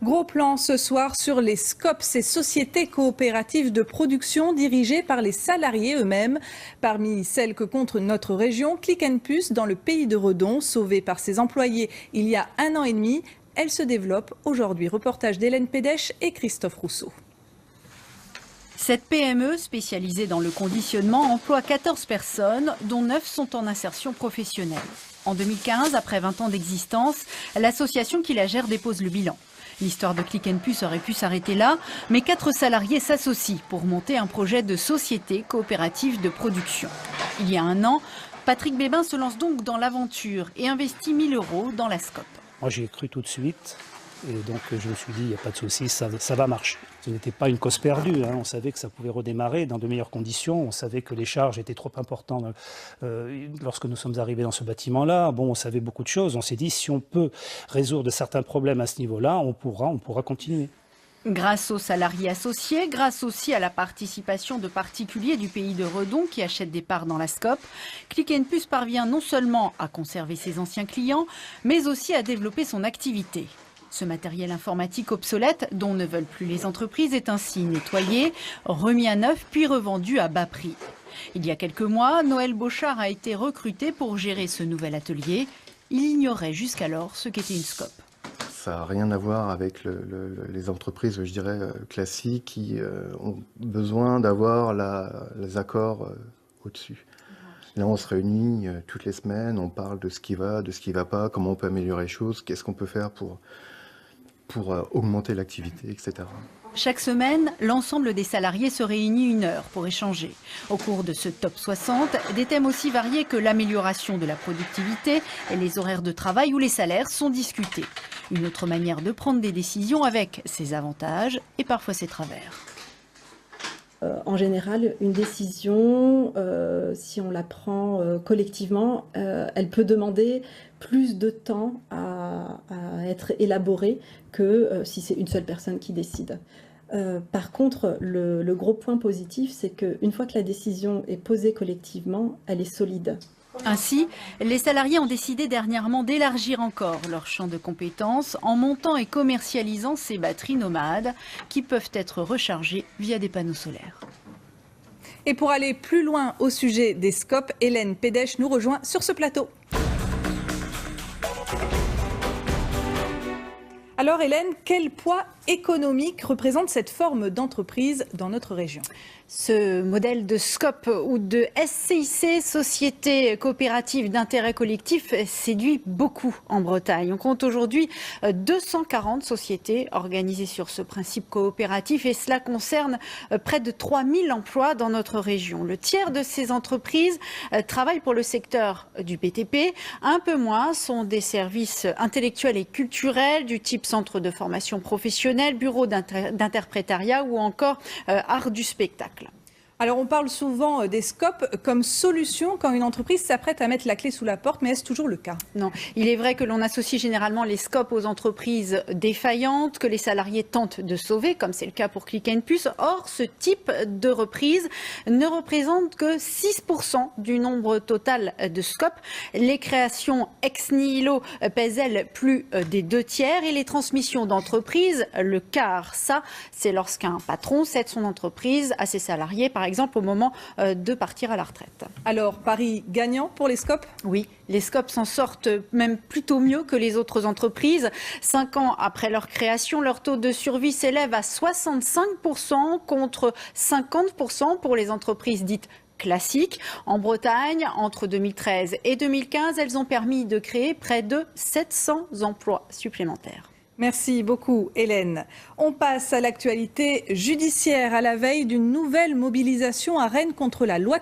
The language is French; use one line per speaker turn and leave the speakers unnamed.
Gros plan ce soir sur les SCOP, ces sociétés coopératives de production dirigées par les salariés eux-mêmes. Parmi celles que compte notre région, Click & Puce dans le pays de Redon, sauvée par ses employés il y a 1 an et demi. Elle se développe aujourd'hui. Reportage d'Hélène Pédèche et Christophe Rousseau.
Cette PME, spécialisée dans le conditionnement, emploie 14 personnes, dont 9 sont en insertion professionnelle. En 2015, après 20 ans d'existence, l'association qui la gère dépose le bilan. L'histoire de Click & Puce aurait pu s'arrêter là, mais 4 salariés s'associent pour monter un projet de société coopérative de production. Il y a 1 an, Patrick Bébin se lance donc dans l'aventure et investit 1 000 € dans la SCOP.
Moi j'y ai cru tout de suite et donc je me suis dit il n'y a pas de souci, ça va marcher. Ce n'était pas une cause perdue, on savait que ça pouvait redémarrer dans de meilleures conditions, on savait que les charges étaient trop importantes lorsque nous sommes arrivés dans ce bâtiment-là. Bon, on savait beaucoup de choses, on s'est dit si on peut résoudre certains problèmes à ce niveau-là, on pourra continuer.
Grâce aux salariés associés, grâce aussi à la participation de particuliers du pays de Redon qui achètent des parts dans la SCOP, Click & Puce parvient non seulement à conserver ses anciens clients, mais aussi à développer son activité. Ce matériel informatique obsolète, dont ne veulent plus les entreprises, est ainsi nettoyé, remis à neuf, puis revendu à bas prix. Il y a quelques mois, Noël Beauchard a été recruté pour gérer ce nouvel atelier. Il ignorait jusqu'alors ce qu'était une SCOP.
Ça n'a rien à voir avec les entreprises, je dirais, classiques qui ont besoin d'avoir les accords au-dessus. Là, on se réunit toutes les semaines, on parle de ce qui va pas, comment on peut améliorer les choses, qu'est-ce qu'on peut faire pour augmenter l'activité, etc.
Chaque semaine, l'ensemble des salariés se réunit 1 heure pour échanger. Au cours de ce top 60, des thèmes aussi variés que l'amélioration de la productivité et les horaires de travail ou les salaires sont discutés. Une autre manière de prendre des décisions avec ses avantages et parfois ses travers.
En général, une décision, si on la prend collectivement, elle peut demander plus de temps à être élaborée que si c'est une seule personne qui décide. Par contre, le gros point positif, c'est qu'une fois que la décision est posée collectivement, elle est solide.
Ainsi, les salariés ont décidé dernièrement d'élargir encore leur champ de compétences en montant et commercialisant ces batteries nomades qui peuvent être rechargées via des panneaux solaires.
Et pour aller plus loin au sujet des SCOP, Hélène Pédèche nous rejoint sur ce plateau. Alors Hélène, quel poids économique représente cette forme d'entreprise dans notre région ?
Ce modèle de SCOP ou de SCIC, Société coopérative d'intérêt collectif, séduit beaucoup en Bretagne. On compte aujourd'hui 240 sociétés organisées sur ce principe coopératif et cela concerne près de 3000 emplois dans notre région. Le tiers de ces entreprises travaillent pour le secteur du BTP. Un peu moins sont des services intellectuels et culturels du type centre de formation professionnelle, bureau d'interprétariat ou encore art du spectacle.
Alors on parle souvent des SCOP comme solution quand une entreprise s'apprête à mettre la clé sous la porte, mais est-ce toujours le cas ?
Non, il est vrai que l'on associe généralement les SCOP aux entreprises défaillantes, que les salariés tentent de sauver, comme c'est le cas pour Click & Puce. Or, ce type de reprise ne représente que 6% du nombre total de SCOP. Les créations ex nihilo pèsent, elles, plus des 2/3 et les transmissions d'entreprise, le quart. Ça, c'est lorsqu'un patron cède son entreprise à ses salariés, par exemple au moment de partir à la retraite.
Alors, pari gagnant pour les SCOP ?
Oui, les SCOP s'en sortent même plutôt mieux que les autres entreprises. 5 ans après leur création, leur taux de survie s'élève à 65% contre 50% pour les entreprises dites classiques. En Bretagne, entre 2013 et 2015, elles ont permis de créer près de 700 emplois supplémentaires.
Merci beaucoup Hélène. On passe à l'actualité judiciaire à la veille d'une nouvelle mobilisation à Rennes contre la loi